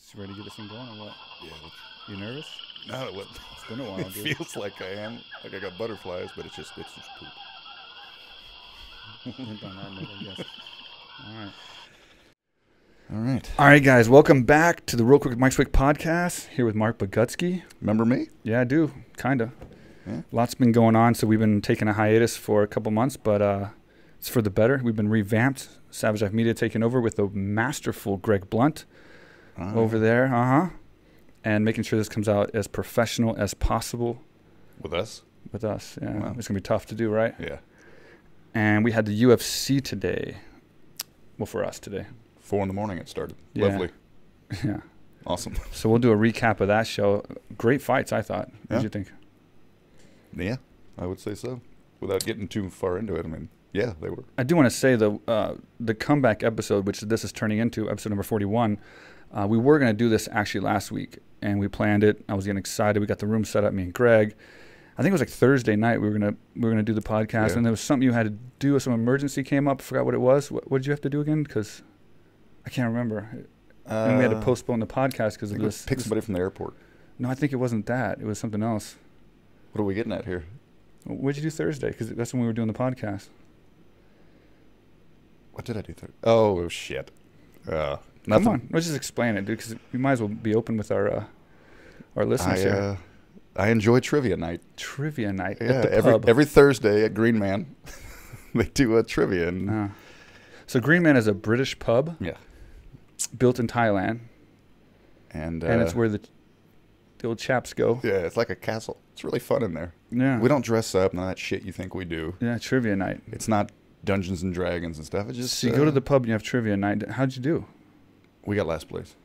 Just ready to get this thing going or what? Yeah. You nervous? No, It's been a while, it dude. feels like I am. Like I got butterflies, but it's just poop. End on that note, I guess. All right. All right. All right, guys. Welcome back to the Real Quick Mike Swick Podcast. Here with Marc Bogutzki. Remember me? Yeah, I do. Kind of. Yeah. Lots been going on, so we've been taking a hiatus for a couple months, but it's for the better. We've been revamped. Savage Life Media taking over with the masterful Greg Blunt over there. And making sure this comes out as professional as possible. With us? With us, yeah. Wow. It's going to be tough to do, right? Yeah. And we had the UFC today. Well, for us today. 4 a.m. it started. Yeah. Lovely. Yeah. Awesome. So we'll do a recap of that show. Great fights, I thought. What did you think? Yeah, I would say so. Without getting too far into it, I mean, yeah, they were. I do want to say the comeback episode, which this is turning into, episode number 41, we were going to do this actually last week, and we planned it. I was getting excited. We got the room set up, me and Greg. I think it was like Thursday night we were gonna do the podcast, Yeah. and there was something you had to do. Some emergency came up. I forgot what it was. What did you have to do again? Because I can't remember. And we had to postpone the podcast because of this. Pick somebody from the airport. No, I think it wasn't that. It was something else. What are we getting at here? What did you do Thursday? Because that's when we were doing the podcast. What did I do Thursday? Oh, shit. Nothing. Come on, let's just explain it, dude. Because we might as well be open with our listeners here. I enjoy trivia night. Trivia night Yeah, at the pub. every Thursday at Green Man, they do a trivia. And So Green Man is a British pub. Yeah. Built in Thailand, and it's where the old chaps go. yeah, it's like a castle. It's really fun in there. Yeah. We don't dress up, none of that shit you think we do. Yeah, trivia night. It's not Dungeons and Dragons and stuff. It's just So you go to the pub and you have trivia night. How'd you do? we got last place.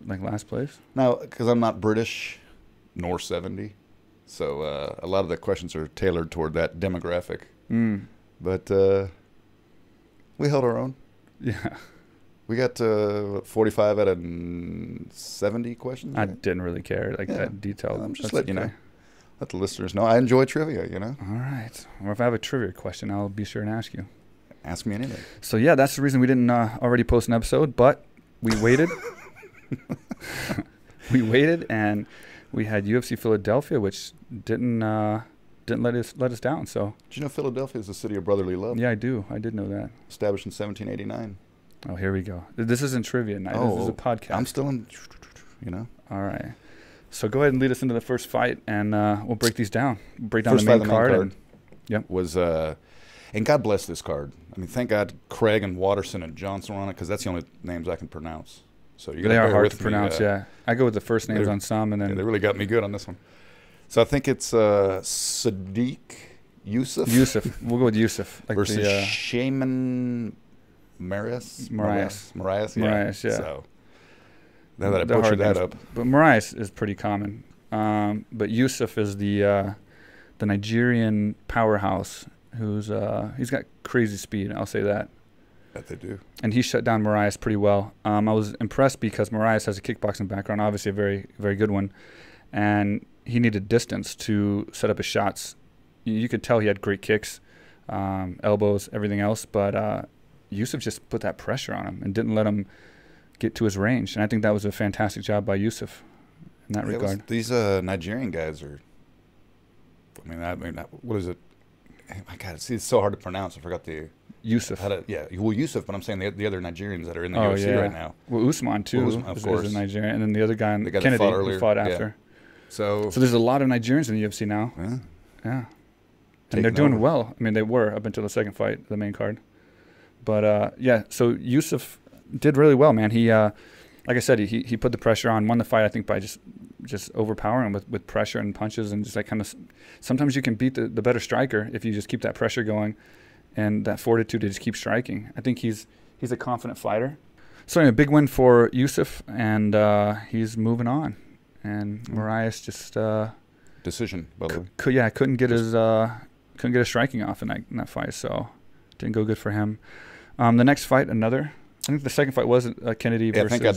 Like last place? Now, because I'm not British nor 70, so a lot of the questions are tailored toward that demographic. But we held our own. Yeah. We got 45 out of 70 questions. I didn't really care, like Yeah. that detailed. I'm just That's letting you okay. know. Let the listeners know. I enjoy trivia, you know. All right. Or if I have a trivia question, I'll be sure and ask you. Ask me anything. So, yeah, that's the reason we didn't already post an episode, but we waited. We waited, and we had UFC Philadelphia, which didn't let us down. So, Did you know Philadelphia is a city of brotherly love? yeah, I do. I did know that. Established in 1789. Oh, here we go. This isn't trivia night. This is a podcast. I'm still in, you know. All right. So go ahead and lead us into the first fight, and we'll break these down. Break down First the fight main of the main card. card. Yep. Was and God bless this card. I mean, thank God Craig and Watterson and Johnson were on it, because that's the only names I can pronounce. So you They are hard to pronounce, yeah. I go with the first names on some, and then... Yeah, they really got me good on this one. So I think it's Sadiq Yusuf. Yusuf. We'll go with Yusuf. Like versus the, Shaman Marias. Marias. Yeah. So now that I they're hard butchered that names. up. But Marias is pretty common. But Yusuf is the Nigerian powerhouse who's he's got crazy speed, I'll say that. That they do. And he shut down Marias pretty well. I was impressed because Marias has a kickboxing background, obviously a very, very good one. And he needed distance to set up his shots. You could tell he had great kicks, elbows, everything else. But Yusuf just put that pressure on him and didn't let him get to his range. And I think that was a fantastic job by Yusuf in that regard. These Nigerian guys are, I mean, what is it? My God, it's so hard to pronounce. I forgot the... Yusuf. Yusuf, but I'm saying the other Nigerians that are in the UFC right now. Well, Usman, too, of course. is a Nigerian. And then the other guy, The guy that Kennedy, fought earlier. who fought after. Yeah. So there's a lot of Nigerians in the UFC now. Yeah. Yeah. And they're doing well. I mean, they were up until the second fight, the main card. But, yeah, so Yusuf did really well, man. He, like I said, he put the pressure on, won the fight, I think, by just overpowering with pressure and punches, and just like kind of sometimes you can beat the better striker if you just keep that pressure going and that fortitude to just keep striking. I think he's a confident fighter. So anyway, big win for Yusuf, and he's moving on. And Marias just decision, by the way. Couldn't get his striking off in that fight, so didn't go good for him. The next fight, I think the second fight was Kennedy versus... thank God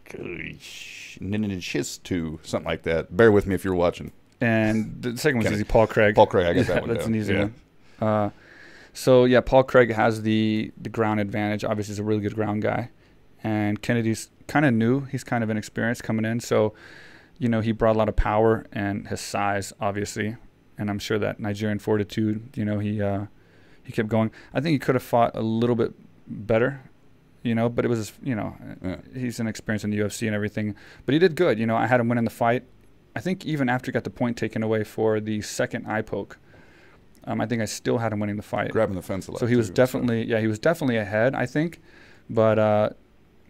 Kennedy Chistu, something like that. Bear with me if you're watching. And the second one is Paul Craig. Paul Craig, I got that one. That's an easy one. So, yeah, Paul Craig has the ground advantage. Obviously, he's a really good ground guy. and Kennedy's kind of new. He's kind of inexperienced coming in. So, you know, he brought a lot of power and his size, obviously. And I'm sure that Nigerian fortitude, you know, he kept going. I think he could have fought a little bit better, you know, but it was, you know, he's inexperienced in the UFC and everything. But he did good. You know, I had him win in the fight. I think even after he got the point taken away for the second eye poke, I think I still had him winning the fight. Grabbing the fence a lot. So he was definitely, he was definitely ahead, I think. But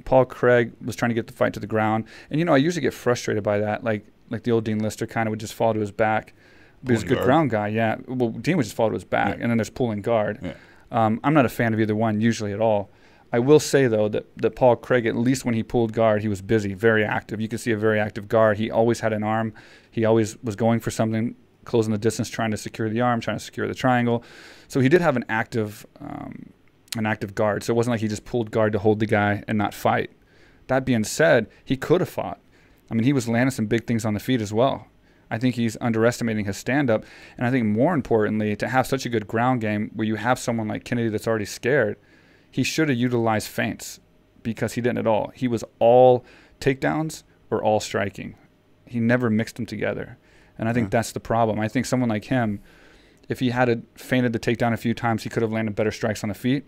Paul Craig was trying to get the fight to the ground. And, you know, I usually get frustrated by that. Like the old Dean Lister kind of would just fall to his back. But he's a good ground guy, yeah. Well, Dean would just fall to his back, and then there's pulling guard. Yeah. I'm not a fan of either one usually at all. I will say, though, that Paul Craig, at least when he pulled guard, he was busy, very active. You could see a very active guard. He always had an arm. He always was going for something, closing the distance, trying to secure the arm, trying to secure the triangle. So he did have an active guard. So it wasn't like he just pulled guard to hold the guy and not fight. That being said, he could have fought. I mean, he was landing some big things on the feet as well. I think he's underestimating his stand-up. And I think more importantly, to have such a good ground game where you have someone like Kennedy that's already scared, he should have utilized feints because he didn't at all. He was all takedowns or all striking. He never mixed them together. And I think that's the problem. I think someone like him, if he had feinted the takedown a few times, he could have landed better strikes on the feet.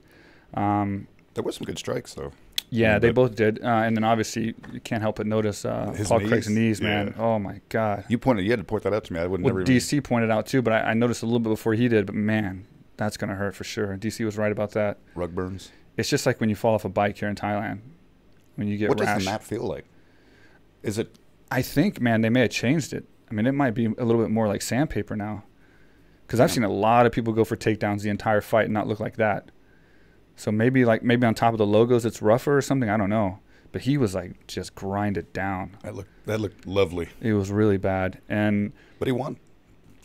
There were some good strikes, though. Yeah, they both did. And then obviously you can't help but notice Paul Craig's knees, man. Yeah. Oh, my God. You had to point that out to me. I wouldn't never DC pointed out, too, but I noticed a little bit before he did. But, man, that's going to hurt for sure. DC was right about that. Rug burns. It's just like when you fall off a bike here in Thailand. When you get rash. What does the map feel like? Is it? I think, man, they may have changed it. I mean, it might be a little bit more like sandpaper now. Because I've seen a lot of people go for takedowns the entire fight and not look like that. So maybe on top of the logos it's rougher or something. I don't know. But he was like just grinded down. That looked lovely. It was really bad. But he won.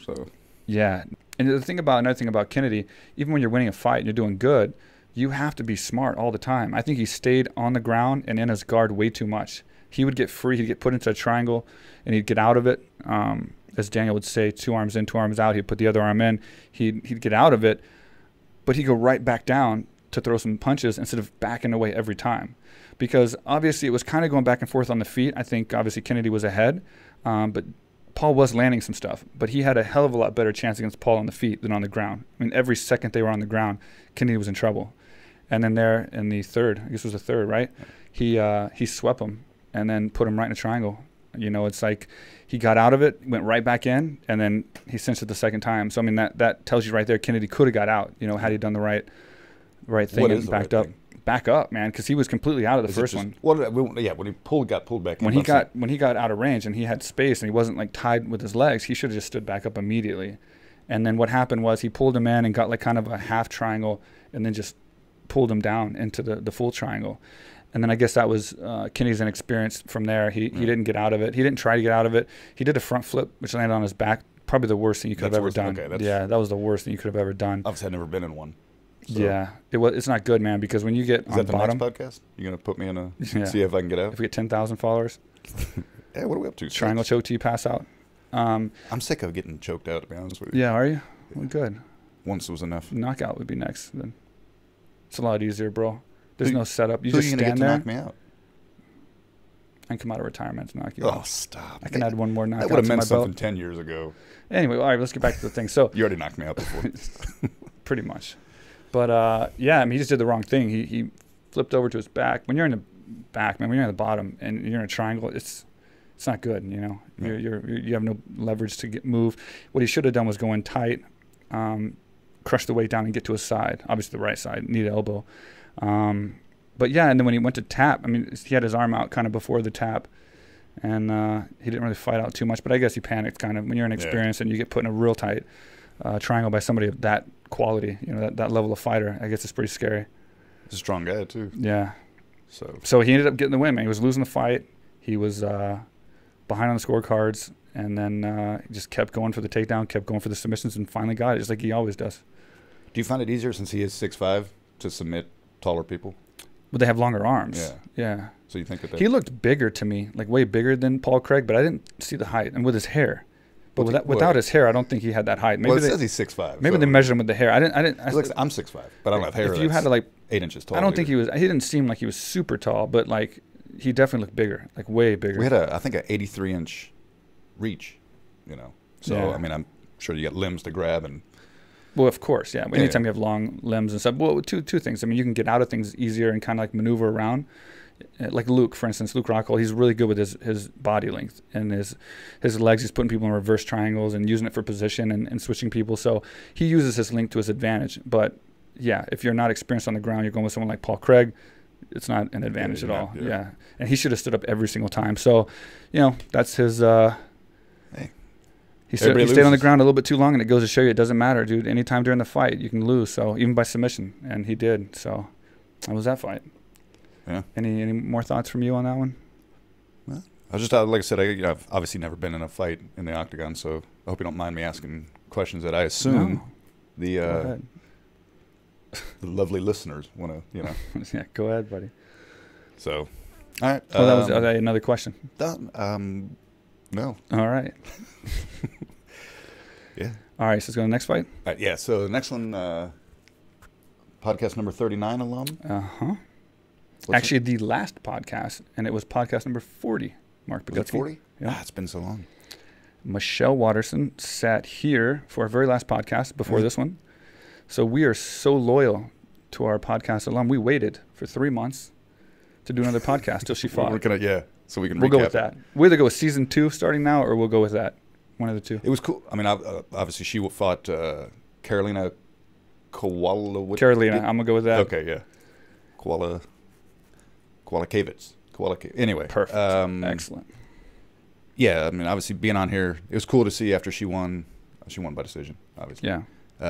So yeah. And another thing about Kennedy, even when you're winning a fight and you're doing good, you have to be smart all the time. I think he stayed on the ground and in his guard way too much. He would get free. He'd get put into a triangle and he'd get out of it. As Daniel would say, 2 arms in, 2 arms out. He'd put the other arm in. He'd get out of it, but he'd go right back down to throw some punches instead of backing away every time. Because obviously it was kind of going back and forth on the feet. I think obviously Kennedy was ahead, but Paul was landing some stuff. But he had a hell of a lot better chance against Paul on the feet than on the ground. I mean, every second they were on the ground, Kennedy was in trouble. And then there in the third, I guess it was the third, right? He swept him and then put him right in a triangle. You know, it's like he got out of it, went right back in, and then he cinched it the second time. So, I mean, that tells you right there Kennedy could have got out, you know, had he done the right thing and backed up. Back up, man, because he was completely out of the first one. Well, yeah, when he got pulled back in. When he got out of range and he had space and he wasn't like tied with his legs, he should have just stood back up immediately. And then what happened was he pulled him in and got like kind of a half triangle and then just pulled him down into the full triangle. And then I guess that was Kennedy's inexperience from there. He didn't get out of it. He didn't try to get out of it. He did a front flip, which landed on his back. Probably the worst thing you could have ever done. Okay, yeah, that was the worst thing you could have ever done. Obviously, I've never been in one. So. Yeah, it's not good, man, because when you get on the bottom. Is that the next podcast? You're going to put me in see if I can get out? If we get 10,000 followers. Yeah, what are we up to? Triangle choke till you pass out. I'm sick of getting choked out, to be honest with you. Yeah, are you? Well, good. Once was enough. Knockout would be next. Then it's a lot easier, bro. There's no setup. You just stand there. To knock me out? I can come out of retirement to knock you out. Oh, stop. I can add one more knockout. That would have meant something 10 years ago. Anyway, all right, let's get back to the thing. So you already knocked me out before. Pretty much. But, yeah, I mean, he just did the wrong thing. He flipped over to his back. When you're in the back, man, when you're in the bottom and you're in a triangle, it's not good, you know. You have no leverage to move. What he should have done was go in tight, crush the weight down and get to his side. Obviously the right side, knee to elbow. But, yeah, and then when he went to tap, I mean, he had his arm out kind of before the tap, and he didn't really fight out too much. But I guess he panicked kind of. When you're inexperienced and you get put in a real tight triangle by somebody of that quality, you know, that level of fighter, I guess it's pretty scary. He's a strong guy, too. Yeah. So he ended up getting the win, man. He was losing the fight. He was behind on the scorecards, and then he just kept going for the takedown, kept going for the submissions, and finally got it, just like he always does. Do you find it easier since he is 6'5" to submit taller people? But they have longer arms. Yeah. So you think that he looked bigger to me, like way bigger than Paul Craig, but I didn't see the height, and with his hair. But without his hair, I don't think he had that height. Maybe it says he's 6'5". Maybe they measured him with the hair. I didn't. I'm 6'5", but I don't have hair. If you had to like 8 inches tall. I don't think he was. He didn't seem like he was super tall, but like he definitely looked bigger, like way bigger. We had I think, an 83-inch reach, you know. So Yeah. I mean, I'm sure you got limbs to grab and. Well, of course, yeah. Anytime you have long limbs and stuff. Well, two things. I mean, you can get out of things easier and kind of like maneuver around. Like Luke, for instance, Luke Rockhold, he's really good with his body length and his legs. He's putting people in reverse triangles and using it for position and switching people. So he uses his length to his advantage. But yeah, if you're not experienced on the ground, you're going with someone like Paul Craig, it's not an advantage at all. Yeah. And he should have stood up every single time. So, you know, that's his He stayed on the ground a little bit too long, and it goes to show you it doesn't matter, dude. Anytime during the fight, you can lose. So even by submission, and he did. So that was that fight. Yeah. Any more thoughts from you on that one? Well, I was just like I said, I've obviously never been in a fight in the octagon, so I hope you don't mind me asking questions that I assume the lovely listeners want to, you know. Yeah, go ahead, buddy. So, all right. Oh, that was another question. No. All right. Yeah. All right, so let's go to the next fight. Yeah, so the next one, podcast number 39 alum. Uh-huh. Actually, the last podcast, and it was podcast number 40, Marc Bogutzki. 40? Yeah. It's been so long. Michelle Watterson sat here for our very last podcast before this one. So we are so loyal to our podcast alum. We waited for 3 months to do another podcast till she fought. So we can We'll go with that. We'll either go with season 2 starting now, or we'll go with that. One of the two. It was cool. I mean, obviously she fought Carolina Kowalkiewicz. Carolina, I'm going to go with that. Okay, yeah. Kowalkiewicz. Anyway. Perfect. Excellent. Yeah, I mean, obviously being on here, it was cool to see after she won. She won by decision, obviously. Yeah.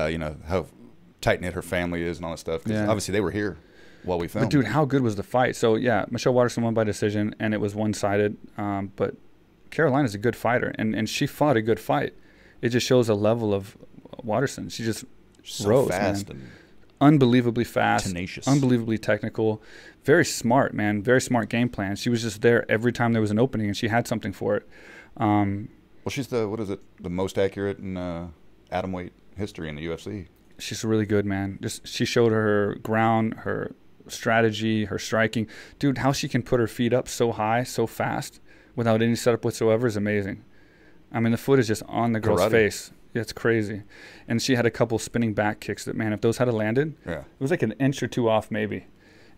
You know, how tight-knit her family is and all that stuff. Because obviously they were here while we filmed. But, dude, how good was the fight? So, yeah, Michelle Watterson won by decision, and it was one-sided. But Carolina's a good fighter, and she fought a good fight. It just shows a level of Watterson. She just rose, fast, man. Unbelievably fast, tenacious, unbelievably technical, very smart, man. Very smart game plan. She was just there every time there was an opening, and she had something for it. Well, she's the most accurate in atom weight history in the UFC. She's really good, man. She showed her ground, her strategy, her striking. Dude, how she can put her feet up so high, so fast, without any setup whatsoever is amazing. I mean, the foot is just on the girl's face. It's crazy. And she had a couple spinning back kicks that, man, if those had landed, it was like an inch or two off maybe.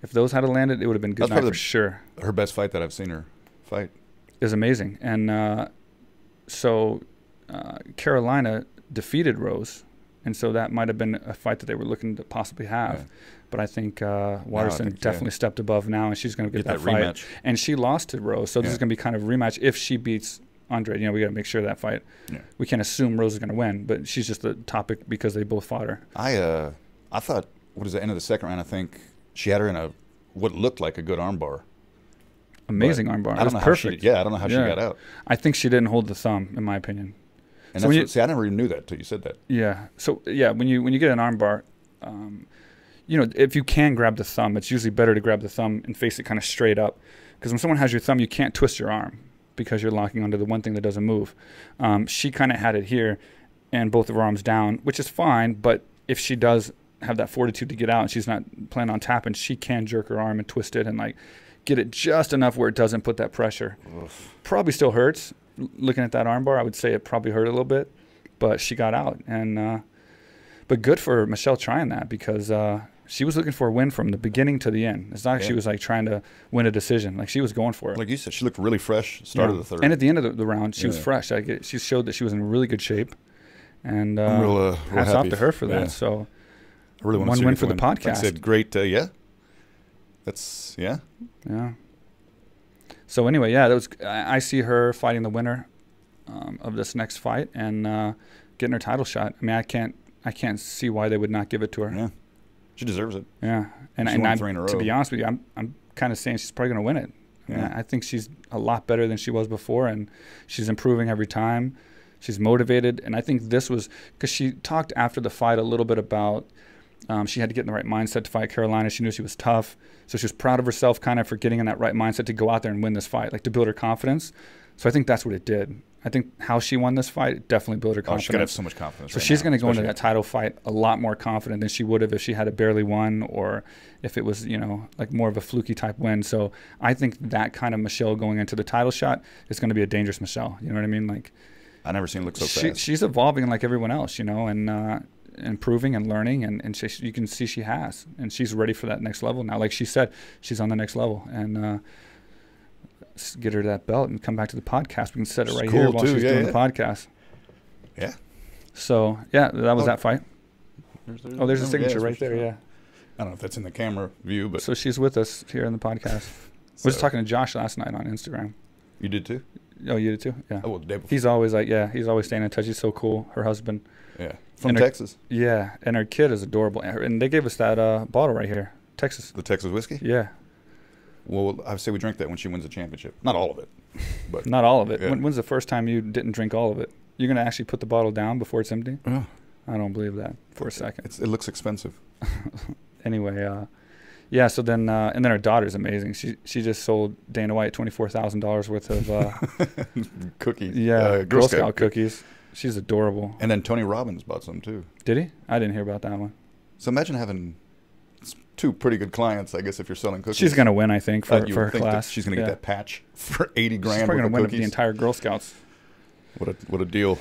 If those had landed, it would have been good night for sure. Her best fight that I've seen her fight. Is amazing. And so Carolina defeated Rose, and so that might have been a fight that they were looking to possibly have. Yeah. But I think Watterson definitely stepped above now, and she's going to get that fight. Rematch. And she lost to Rose, so this is going to be kind of a rematch if she beats Andre. You know, we got to make sure that fight. Yeah. We can't assume Rose is going to win, but she's just the topic because they both fought her. I thought, what is the end of the second round? I think she had her in what looked like a good armbar. Amazing armbar. I don't know perfect. I don't know how she got out. I think she didn't hold the thumb, in my opinion. And so I never even knew that until you said that. Yeah. So yeah, when you get an armbar, you know, if you can grab the thumb, it's usually better to grab the thumb and face it kind of straight up, because when someone has your thumb, you can't twist your arm because you're locking onto the one thing that doesn't move. She kind of had it here, and both of her arms down, which is fine. But if she does have that fortitude to get out, and she's not planning on tapping, she can jerk her arm and twist it and like get it just enough where it doesn't put that pressure. Oof. Probably still hurts. Looking at that armbar, I would say it probably hurt a little bit, but she got out. And but good for Michelle trying that, because she was looking for a win from the beginning to the end. It's not like she was like trying to win a decision. Like, she was going for it. Like you said, she looked really fresh. Start of the third, and at the end of the round, she was fresh. She showed that she was in really good shape, and hats off to her for that. So, I really want one win for the podcast. Like I said, great. That's yeah. So anyway, that was. I see her fighting the winner of this next fight and getting her title shot. I mean, I can't see why they would not give it to her. Yeah, she deserves it. Yeah, and to be honest with you, I'm kind of saying she's probably going to win it. Yeah. I think she's a lot better than she was before, and she's improving every time. She's motivated, and I think this was because she talked after the fight a little bit about she had to get in the right mindset to fight Carolina. She knew she was tough, so she was proud of herself kind of for getting in that right mindset to go out there and win this fight, like to build her confidence. So I think that's what it did. I think how she won this fight definitely built her confidence. She's going to have so much confidence. So she's going to go into that title fight a lot more confident than she would have if she had barely won, or if it was, you know, like more of a fluky type win. So I think that kind of Michelle going into the title shot is going to be a dangerous Michelle. You know what I mean? Like, I never seen her look so fast. She's evolving like everyone else, you know, and improving and learning, and you can see she has, and she's ready for that next level now. Like she said, she's on the next level, and get her that belt and come back to the podcast. We can set it right here while she's doing the podcast. Yeah. So yeah, that was that fight. There's a signature right there. Yeah. I don't know if that's in the camera view, but so she's with us here in the podcast. I was talking to Josh last night on Instagram. You did too? Oh, you did too? Yeah. Oh, well, the day before. He's always he's always staying in touch. He's so cool. Her husband. Yeah. From Texas. Yeah, and her kid is adorable. And they gave us that bottle right here, Texas. The Texas whiskey? Yeah. Well, I would say we drink that when she wins the championship. Not all of it, but not all of it. Yeah. When's the first time you didn't drink all of it? You're gonna actually put the bottle down before it's empty? Oh. I don't believe that for a second. It looks expensive. Anyway, yeah. So then, and then her daughter's amazing. She just sold Dana White $24,000 worth of cookies. Yeah, Girl Scout cookies. She's adorable. And then Tony Robbins bought some too. Did he? I didn't hear about that one. So imagine having two pretty good clients, I guess, if you're selling cookies. She's going to win, I think, for her class. She's going to get that patch for $80 grand. She's probably going to win the entire Girl Scouts. What a deal.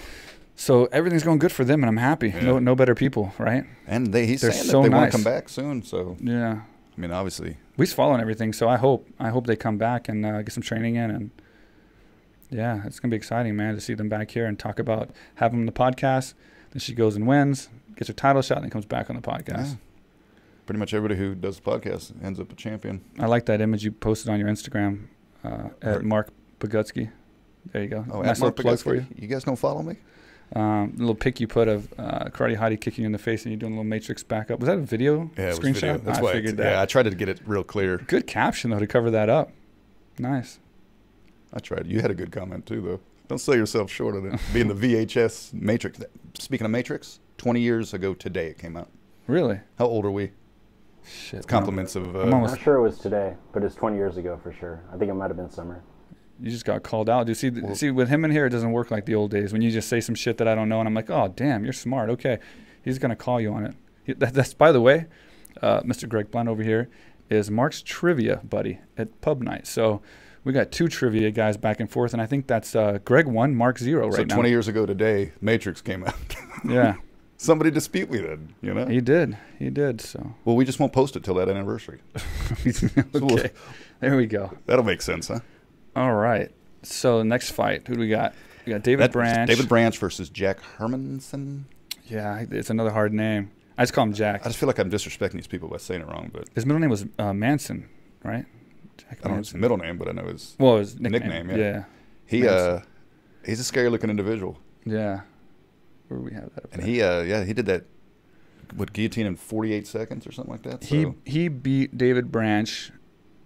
So everything's going good for them, and I'm happy. Yeah. No better people, right? And he's saying so that they want to come back soon. So yeah, I mean, obviously we're following everything. So I hope they come back and get some training in, and yeah, it's gonna be exciting, man, to see them back here and talk about having them on the podcast. Then she goes and wins, gets her title shot, and then comes back on the podcast. Yeah. Pretty much everybody who does the podcast ends up a champion. I like that image you posted on your Instagram at Marc Bogutzki. There you go. Oh, nice little plug for you. You guys don't follow me? Little pic you put of Karate Hottie kicking you in the face and you're doing a little Matrix backup. Was that a video screenshot? Was video. That's why I figured that. Yeah, I tried to get it real clear. Good caption, though, to cover that up. Nice. I tried. You had a good comment, too, though. Don't sell yourself short of it. Being the VHS Matrix. Speaking of Matrix, 20 years ago today it came out. Really? How old are we? Shit. It's compliments of... I'm not sure it was today, but it's 20 years ago for sure. I think it might have been summer. You just got called out. See, with him in here, it doesn't work like the old days when you just say some shit that I don't know, and I'm like, oh, damn, you're smart. Okay. He's going to call you on it. That's, by the way, Mr. Greg Blunt over here is Mark's trivia buddy at pub night. So we got two trivia guys back and forth, and I think that's Greg 1, Mark 0 right now. So 20 years ago today, Matrix came out. Yeah. Somebody dispute me then, you know? He did, so. Well, we just won't post it till that anniversary. Okay. There we go. That'll make sense, huh? All right. So next fight, who do we got? We got David Branch. David Branch versus Jack Hermanson. Yeah, it's another hard name. I just call him Jack. I just feel like I'm disrespecting these people by saying it wrong, but his middle name was Manson, right? Jack I don't know his middle name, but I know his nickname. Yeah. He's a scary looking individual. Yeah. Where do we have that? And he did that. What, guillotine in 48 seconds or something like that? So. He beat David Branch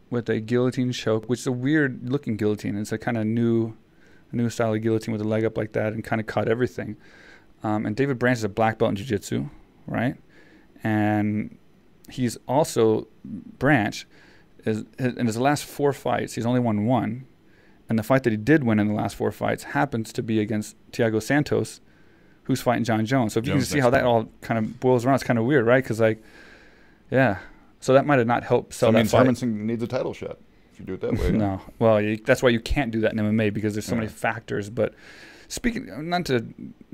with a guillotine choke, which is a weird looking guillotine. It's a kind of new style of guillotine with a leg up like that and kind of cut everything. And David Branch is a black belt in jiu-jitsu, right? And he's also, Branch, in his last 4 fights, he's only won 1. And the fight that he did win in the last 4 fights happens to be against Thiago Santos, who's fighting John Jones. So if you can see how that all kind of boils around, it's kind of weird, right? Because, like, yeah. So that might have not helped sell that fight. Hermanson needs a title shot if you do it that way. No. Well, that's why you can't do that in MMA because there's so many factors. But speaking, not to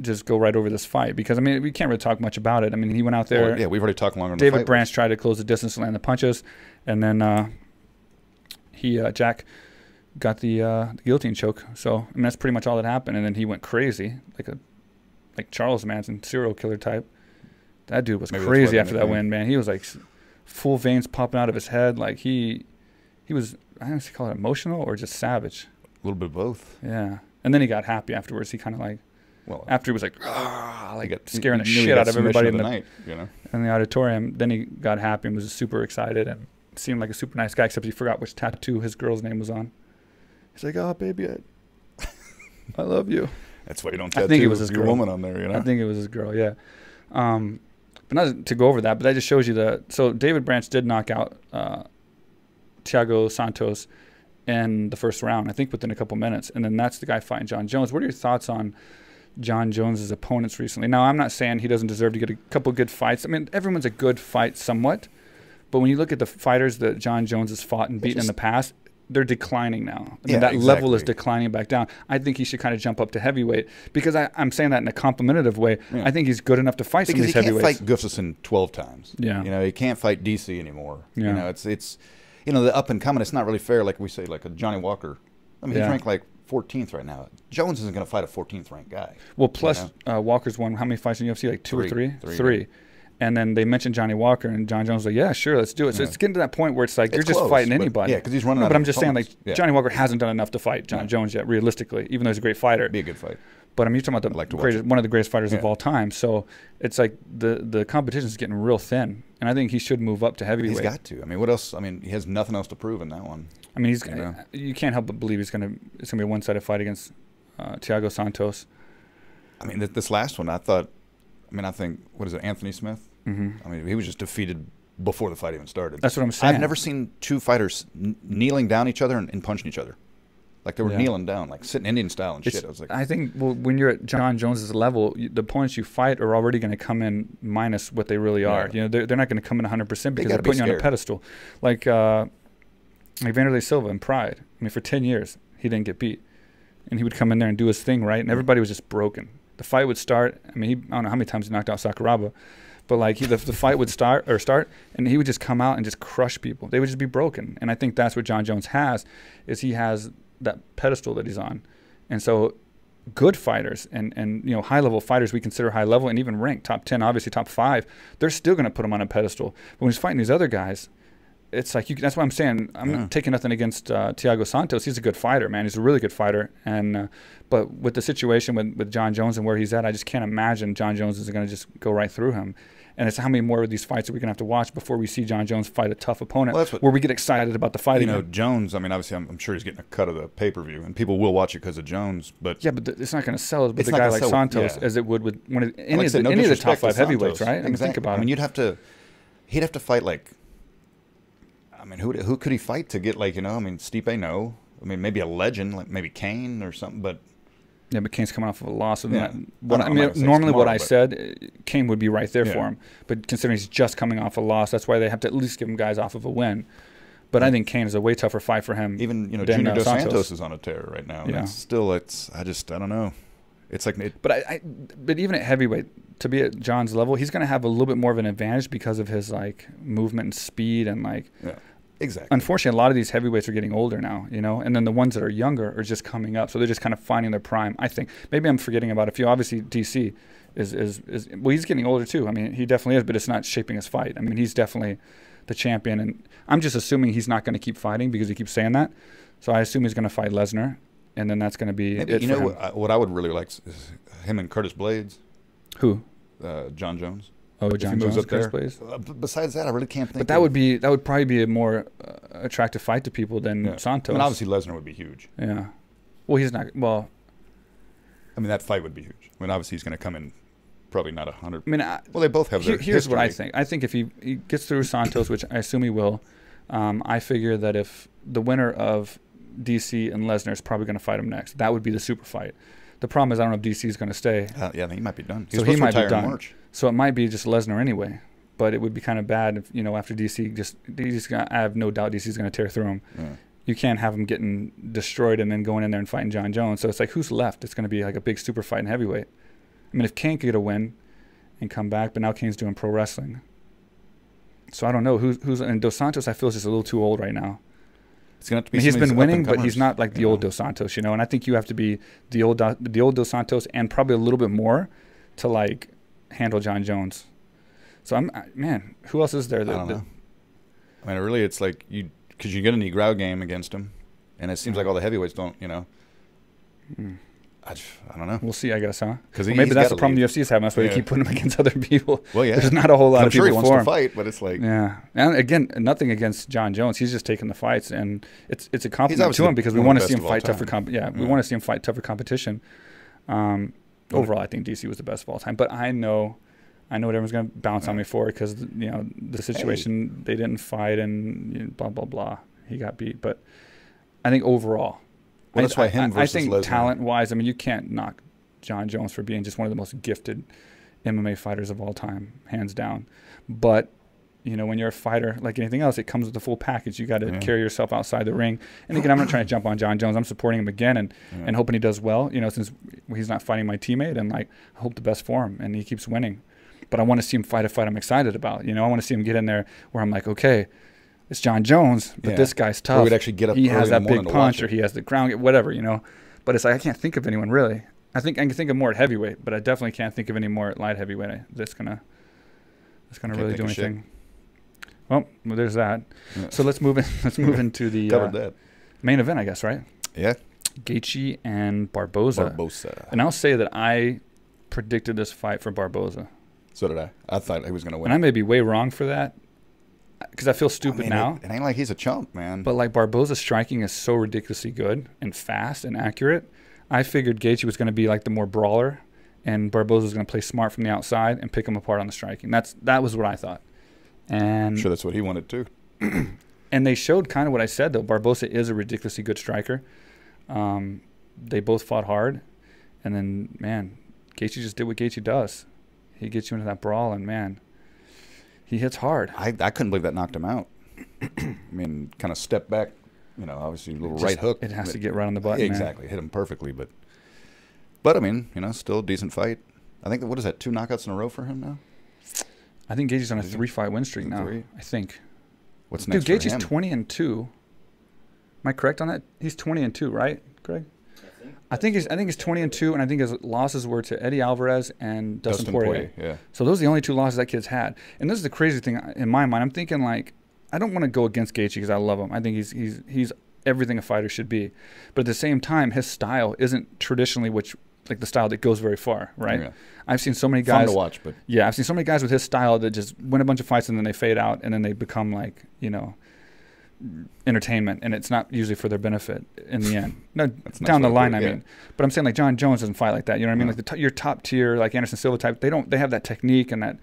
just go right over this fight because, I mean, we can't really talk much about it. I mean, he went out there. Well, yeah, we've already talked longer on the fight. David Branch tried to close the distance and land the punches. And then Jack got the guillotine choke. So, I mean, that's pretty much all that happened. And then he went crazy, like Charles Manson, serial killer type. That dude was crazy after that win, man. He was like full veins popping out of his head. Like he was, I don't know if you call it emotional or just savage. A little bit of both. Yeah. And then he got happy afterwards. He kind of like, after he was like scaring the shit out of everybody in the auditorium. Then he got happy and was super excited and seemed like a super nice guy, except he forgot which tattoo his girl's name was on. He's like, oh, baby, I love you. That's why you don't tattoo I think it was his your woman on there, you know? I think it was his girl, yeah. But not to go over that, but that just shows you so David Branch did knock out Thiago Santos in the first round, I think within a couple minutes. And then that's the guy fighting John Jones. What are your thoughts on John Jones's opponents recently? Now, I'm not saying he doesn't deserve to get a couple good fights. I mean, everyone's a good fight somewhat. But when you look at the fighters that John Jones has fought and beaten in the past, they're declining now. I mean, that level is declining back down. I think he should kind of jump up to heavyweight because I'm saying that in a complimentative way. Yeah. I think he's good enough to fight some of these heavyweights. Because he can't fight Gustafsson 12 times. Yeah. You know, he can't fight DC anymore. Yeah. You know, it's you know, the up and coming, it's not really fair, like we say, like a Johnny Walker. I mean, he's ranked like 14th right now. Jones isn't going to fight a 14th ranked guy. Well, plus Walker's won how many fights in UFC? Like two or three? Three. And then they mentioned Johnny Walker, and John Jones was like, yeah, sure, let's do it. So it's getting to that point where it's like, you're just fighting anybody. Yeah, because he's running out but I'm just saying, like, Johnny Walker hasn't done enough to fight John Jones yet, realistically, even though he's a great fighter. Be a good fight. But I mean, you're talking about one of the greatest fighters of all time. So it's like the competition is getting real thin. And I think he should move up to heavyweight. He's got to. I mean, what else? I mean, he has nothing else to prove in that one. I mean, you can't help but believe it's gonna be a one-sided fight against Thiago Santos. I mean, this last one, I think, what is it, Anthony Smith? Mm-hmm. I mean, he was just defeated before the fight even started. That's what I'm saying. I've never seen two fighters kneeling down each other and punching each other. Like they were kneeling down, like sitting Indian style and shit. I was like, I think when you're at John Jones's level, the opponents you fight are already going to come in minus what they really are. You know, they're not going to come in 100% because they're putting you on a pedestal. Like Vanderlei Silva in Pride. I mean, for 10 years he didn't get beat, and he would come in there and do his thing, right? And everybody was just broken. The fight would start. I mean, I don't know how many times he knocked out Sakuraba. But like the fight would start, and he would just come out and just crush people. They would just be broken. And I think that's what John Jones has, is he has that pedestal that he's on. And so good fighters and you know, high level fighters we consider high level and even ranked top 10, obviously top 5, they're still going to put him on a pedestal. But when he's fighting these other guys, it's like that's why I'm saying I'm not taking nothing against Thiago Santos. He's a good fighter, man. He's a really good fighter. And but with the situation with John Jones and where he's at, I just can't imagine John Jones is going to just go right through him. And it's how many more of these fights are we going to have to watch before we see John Jones fight a tough opponent, where we get excited about the fight. You know, Jones, I mean, obviously I'm sure he's getting a cut of the pay-per-view, and people will watch it because of Jones. But yeah, but it's not going to sell with a guy like Santos as it would with any of the top 5 heavyweights, right? Exactly. I mean, think about it. I mean, he'd have to fight like, I mean, who could he fight to get, like, you know, I mean, Stipe, no. I mean, maybe a legend, like maybe Kane or something, but... Yeah, but Kane's coming off of a loss. Normally what I said, Kane would be right there for him. But considering he's just coming off a loss, that's why they have to at least give him guys off of a win. But I think Kane is a way tougher fight for him. Even, you know, Junior Dos Santos is on a tear right now. Yeah. I don't know. It's like... But even at heavyweight, to be at John's level, he's going to have a little bit more of an advantage because of his, like, movement and speed and, like... Yeah. Exactly. Unfortunately, a lot of these heavyweights are getting older now, you know, and then the ones that are younger are just coming up, so they're just kind of finding their prime. I think maybe I'm forgetting about a few. Obviously, DC is well, he's getting older too. I mean, he definitely is, but it's not shaping his fight. I mean, he's definitely the champion, and I'm just assuming he's not going to keep fighting because he keeps saying that. So I assume he's going to fight Lesnar, and then that's going to be maybe, it. You know what I would really like is him and Curtis Blades. Who? John Jones. Oh, John Jones up there. Besides that, I really can't think. But that would probably be a more attractive fight to people than Santos. I mean, obviously Lesnar would be huge. Yeah. Well, he's not. Well, I mean, that fight would be huge. I mean, obviously he's going to come in probably not 100. I mean, well, they both have their Here's what I think. I think if he gets through Santos, which I assume he will, I figure that if the winner of DC and Lesnar is probably going to fight him next, that would be the super fight. The problem is I don't know if DC is going to stay. Yeah, he might be done. So he might be done. In March. So it might be just Lesnar anyway. But it would be kind of bad if, you know, after DC, I have no doubt DC's going to tear through him. Yeah. You can't have him getting destroyed and then going in there and fighting John Jones. So it's like, who's left? It's going to be like a big super fight in heavyweight. I mean, if Kane could get a win and come back, but now Kane's doing pro wrestling. So I don't know who's and Dos Santos. I feel is just a little too old right now. It's going to have to be. He's been winning, but he's not like the old Dos Santos, you know. And I think you have to be the old Dos Santos and probably a little bit more to like handle John Jones. So who else is there? I don't know. I mean, really, it's like because you get a knee ground game against him, and it seems like all the heavyweights don't, you know. I don't know. We'll see, I guess, huh? Because maybe that's the problem the UFC is having. That's why they keep putting him against other people. Well, yeah. There's not a whole lot of people for him. I'm sure he wants to fight, but it's like... Yeah. And again, nothing against John Jones. He's just taking the fights, and it's a compliment to him because we want to see him fight tougher we want to see him fight tougher competition. Overall, I think DC was the best of all time. But I know what everyone's going to bounce on me for because, you know, the situation, they didn't fight and blah, blah, blah. He got beat. But I think overall. Well, that's why him versus I think Lesnar. talent-wise, I mean, you can't knock John Jones for being just one of the most gifted MMA fighters of all time, hands down. But, you know, when you're a fighter, like anything else, it comes with the full package. You got to carry yourself outside the ring. And again, I'm not trying to jump on John Jones. I'm supporting him again and hoping he does well, you know, since he's not fighting my teammate. And, like, I hope the best for him, and he keeps winning. But I want to see him fight a fight I'm excited about. You know, I want to see him get in there where I'm like, okay, it's John Jones, but this guy's tough. Or we'd actually get up he has that big punch, or he has the ground, whatever, you know. But it's like I can't think of anyone really. I can think of more at heavyweight, but I definitely can't think of any more at light heavyweight that's gonna really do anything. Well, there's that. Yeah. So let's move in. Let's move into the main event, I guess, right? Yeah. Gaethje and Barboza. And I'll say that I predicted this fight for Barboza. So did I. I thought he was gonna win. And I may be way wrong for that, because I feel stupid now. It ain't like he's a chump, man. But like Barboza's striking is so ridiculously good and fast and accurate. I figured Gaethje was going to be like the more brawler, and Barboza was going to play smart from the outside and pick him apart on the striking. That was what I thought. And I'm sure that's what he wanted too. And they showed kind of what I said, though. Barboza is a ridiculously good striker. They both fought hard. And then, man, Gaethje just did what Gaethje does. He gets you into that brawl, and, man, he hits hard. I couldn't believe that knocked him out. I mean, kind of step back, you know, obviously a little right hook. It has to get right on the button, man. Exactly. Hit him perfectly. But I mean, you know, still a decent fight. I think, what is that, 2 knockouts in a row for him now? I think Gaethje's on a 3-fight win streak now. 3? I think. What's next for him? Gaethje's 20-2. Am I correct on that? He's 20-2, right, Greg? I think he's 20-2, and I think his losses were to Eddie Alvarez and Dustin Poirier. Yeah. So those are the only 2 losses that kid's had. And this is the crazy thing in my mind. I'm thinking, like, I don't want to go against Gaethje because I love him. I think he's everything a fighter should be. But at the same time, his style isn't traditionally like the style that goes very far, right? Yeah. I've seen so many guys. Fun to watch, but yeah, I've seen so many guys with his style that just win a bunch of fights and then they fade out and then they become like, you know, entertainment, and it's not usually for their benefit in the end. No, down the line, I mean. But I'm saying, like, John Jones doesn't fight like that. You know what I mean? Like your top tier, like Anderson Silva type, they have that technique and that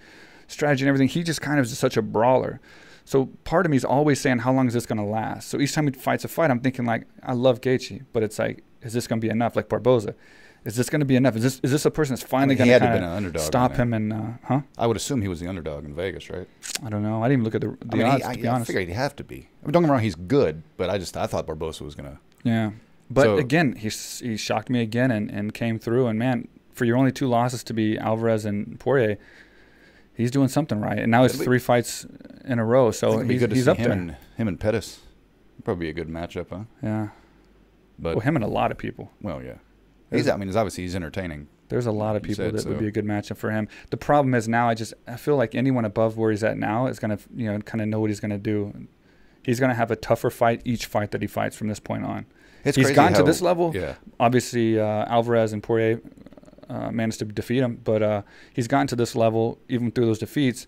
strategy and everything. He just kind of is such a brawler. So part of me is always saying, how long is this going to last? So each time he fights a fight, I'm thinking, like, I love Gaethje, but it's like, is this going to be enough? Like Barboza, is this going to be enough? Is this a person that's finally going to kind of stop him? And I would assume he was the underdog in Vegas, right? I don't know. I didn't even look at the odds. To be honest, I figured he'd have to be. I mean, don't get me wrong, he's good, but I thought Barboza was going to. Yeah, but again, he shocked me again and came through. And man, for your only 2 losses to be Alvarez and Poirier, he's doing something right. And now it's 3 fights in a row, so he's up there. Him and Pettis, probably a good matchup, huh? Yeah. But him and a lot of people. Well, yeah. He's entertaining. There's a lot of people that would be a good matchup for him. The problem is now I feel like anyone above where he's at now is going to, you know, kind of know what he's going to do. He's going to have a tougher fight each fight that he fights from this point on. He's gotten to this level. Yeah. Obviously, Alvarez and Poirier managed to defeat him, but he's gotten to this level even through those defeats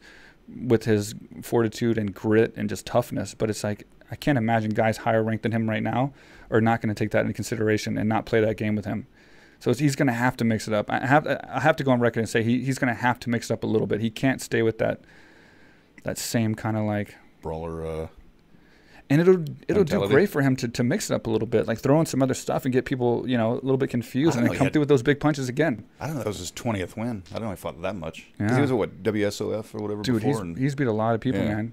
with his fortitude and grit and just toughness. But it's like, I can't imagine guys higher ranked than him right now are not going to take that into consideration and not play that game with him. So he's going to have to mix it up. I have to go on record and say he's going to have to mix it up a little bit. He can't stay with that same kind of like brawler. And it'll do great for him to mix it up a little bit, like throw in some other stuff and get people, you know, a little bit confused and then come through with those big punches again. I don't know. That was his 20th win. I don't know if he fought that much. Yeah. He was at WSOF or whatever before. Dude, he's beat a lot of people, man.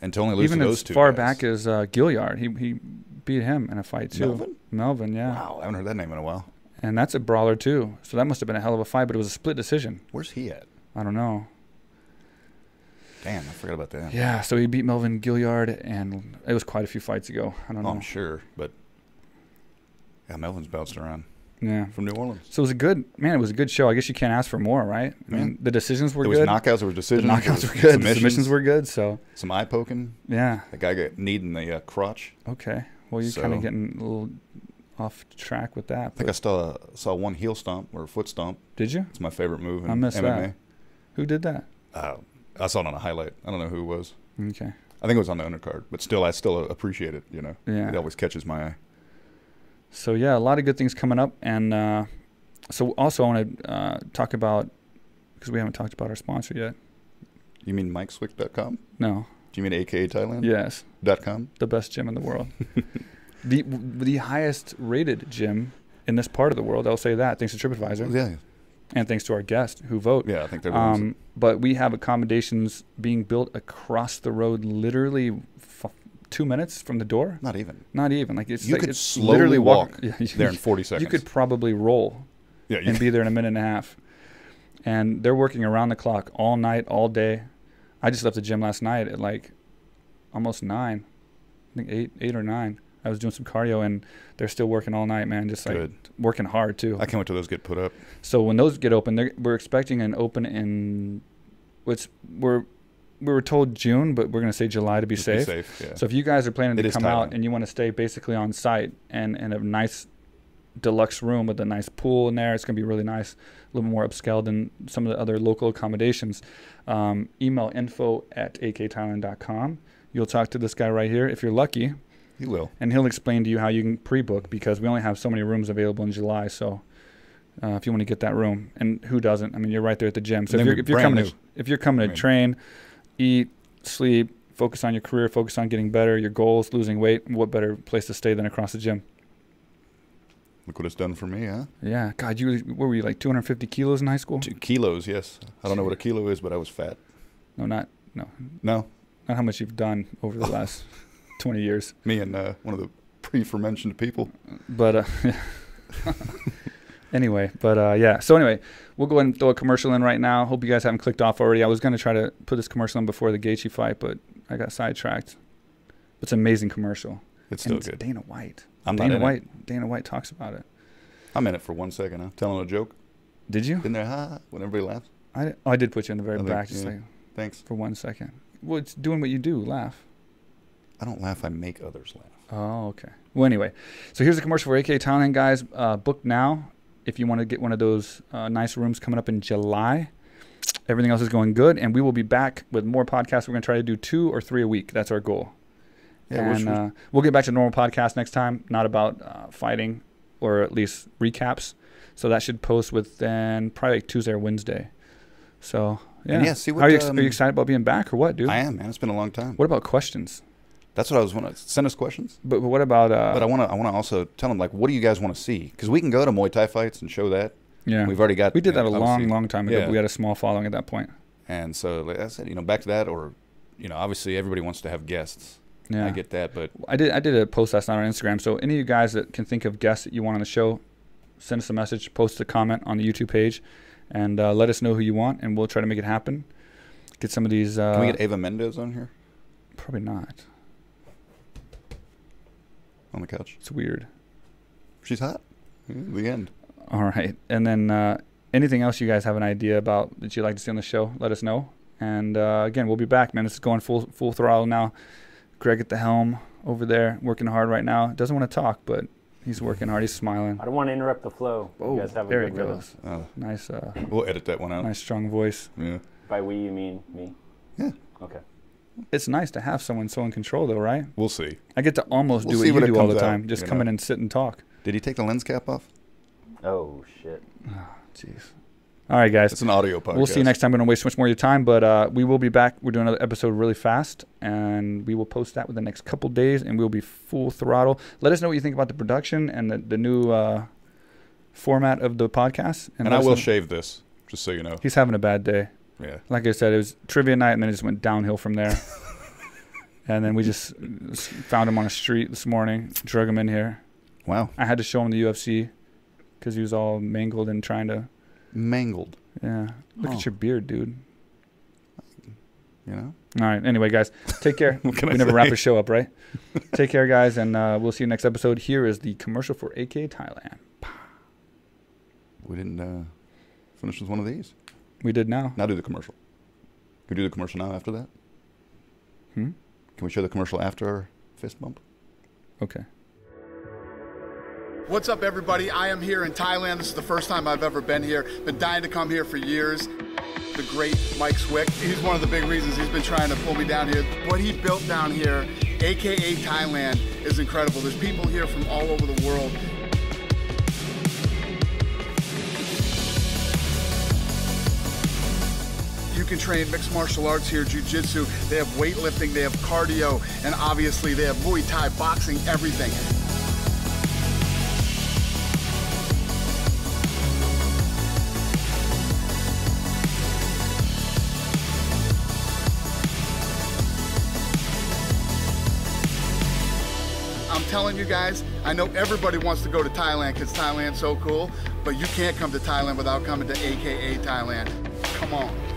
And to only lose to those 2 Even as far back as Gilliard, he beat him in a fight too. Melvin, yeah. Wow, I haven't heard that name in a while. And that's a brawler too. So that must have been a hell of a fight, but it was a split decision. Where's he at? I don't know. Damn, I forgot about that. Yeah, so he beat Melvin Gilliard, and it was quite a few fights ago. I don't know. I'm sure, but yeah, Melvin's bounced around. Yeah, from New Orleans. So it was a good show. I guess you can't ask for more, right? I mean, the decisions were good. There was knockouts, there were decisions. The knockouts were good. The submissions were good. So some eye poking. Yeah. The guy got kneed in the crotch. Okay. Well, you're kind of getting a little off track with that. I think I saw one heel stomp or a foot stomp. Did you? It's my favorite move in I missed MMA. That. Who did that? I saw it on a highlight. I don't know who it was. Okay. I think it was on the undercard, but still, I still appreciate it, you know. Yeah. It always catches my eye. So, yeah, a lot of good things coming up. And so also I want to talk about, because we haven't talked about our sponsor yet. You mean MikeSwick.com? No. Do you mean AKA Thailand? Yes. .com? The best gym in the world. The highest rated gym in this part of the world. I'll say that, thanks to TripAdvisor. Yeah. And thanks to our guests who vote. Yeah, I think they're the ones. But we have accommodations being built across the road, literally 2 minutes from the door. Not even. Like it's you like, could it's slowly literally walk there in 40 seconds. You could probably roll and be there in a minute and a half. And they're working around the clock all night, all day. I just left the gym last night at like almost 9. I think 8 or 9. I was doing some cardio, and they're still working all night, man. Just like working hard too. I can't wait till those get put up. So when those get open, we're expecting an open in, we were told June, but we're gonna say July to be safe. Yeah. So if you guys are planning to come Thailand. out and you want to stay basically on site and a nice deluxe room with a nice pool in there, it's gonna be really nice, a little more upscale than some of the other local accommodations. Email info@akathailand.com. You'll talk to this guy right here if you're lucky. He will. And he'll explain to you how you can pre-book, because we only have so many rooms available in July. So if you want to get that room, and who doesn't? I mean, you're right there at the gym. So if you're coming to train, eat, sleep, focus on your career, focus on getting better, your goals, losing weight, what better place to stay than across the gym? Look what it's done for me, huh? Yeah. God, what were you, like 250 kilos in high school? 2 kilos, yes. I don't know what a kilo is, but I was fat. No. Not how much you've done over the last 20 years. Me and one of the pre-mentioned people. But anyway, yeah. So anyway, we'll go ahead and throw a commercial in right now. Hope you guys haven't clicked off already. I was going to try to put this commercial in before the Gaethje fight, but I got sidetracked. It's an amazing commercial. It's still good. Dana White. I'm Dana not in it. Dana White talks about it. I'm in it for 1 second. Huh? Telling a joke. Did you? In there, when everybody laughs. I did put you in the very back, just like thanks for 1 second. Well, it's doing what you do. Laugh. I don't laugh. I make others laugh. Oh, okay. Well, anyway, so here's a commercial for AKA Thailand, guys. Book now if you want to get one of those nice rooms coming up in July. Everything else is going good, and we will be back with more podcasts. We're going to try to do 2 or 3 a week. That's our goal. Yeah, and we'll get back to normal podcast next time, not about fighting, or at least recaps. So that should post within probably like Tuesday or Wednesday. So, yeah. See what, are you excited about being back or what, dude? I am, man. It's been a long time. What about questions? That's what I was wanting to send us questions. But what about... but I want to also tell them, like, what do you guys want to see? Because we can go to Muay Thai fights and show that. Yeah. We've already got... We did that a long time ago. Yeah. But we had a small following at that point. And so, like I said, back to that, or, obviously everybody wants to have guests. Yeah. I get that, but... I did a post last night on Instagram. So any of you guys that can think of guests that you want on the show, send us a message, post a comment on the YouTube page, and let us know who you want, and we'll try to make it happen. Get some of these... Can we get Ava Mendez on here? Probably not. On the couch? It's weird. She's hot. The end. All right. And then anything else you guys have an idea about that you'd like to see on the show, let us know. And again, we'll be back, man. This is going full throttle now. Greg at the helm over there, working hard right now. Doesn't want to talk, but he's working hard. He's smiling. I don't want to interrupt the flow. Oh, you guys have a there good he goes. Oh. Nice. We'll edit that one out. Nice strong voice. Yeah. By we, you mean me? Yeah. Okay. It's nice to have someone so in control, though, right? We'll see. I get to almost do what you do all the time. Just come in and sit and talk. Did he take the lens cap off? Oh, shit. Oh, jeez. All right, guys. It's an audio podcast. We'll see you next time. We don't waste too much more of your time, but we will be back. We're doing another episode really fast, and we will post that within the next couple days, and we'll be full throttle. Let us know what you think about the production and the new format of the podcast. And I will shave this, just so you know. He's having a bad day. Yeah. Like I said, it was trivia night, and then it just went downhill from there. And then we just found him on a street this morning, drug him in here. Wow. I had to show him the UFC because he was all mangled and trying to... Mangled. Yeah. Look at your beard, dude. All right. Anyway, guys, take care. We never wrap a show up, right? Take care, guys, and we'll see you next episode. Here is the commercial for AKA Thailand. We didn't finish with one of these. We did now. Now do the commercial. Can we do the commercial now after that? Can we show the commercial after our fist bump? Okay. What's up, everybody? I am here in Thailand. This is the first time I've ever been here. Been dying to come here for years. The great Mike Swick. He's one of the big reasons he's been trying to pull me down here. What he built down here, AKA Thailand, is incredible. There's people here from all over the world. You can train mixed martial arts here, jiu-jitsu. They have weightlifting, they have cardio, and obviously they have Muay Thai, boxing, everything. I'm telling you guys, I know everybody wants to go to Thailand because Thailand's so cool, but you can't come to Thailand without coming to AKA Thailand. Come on.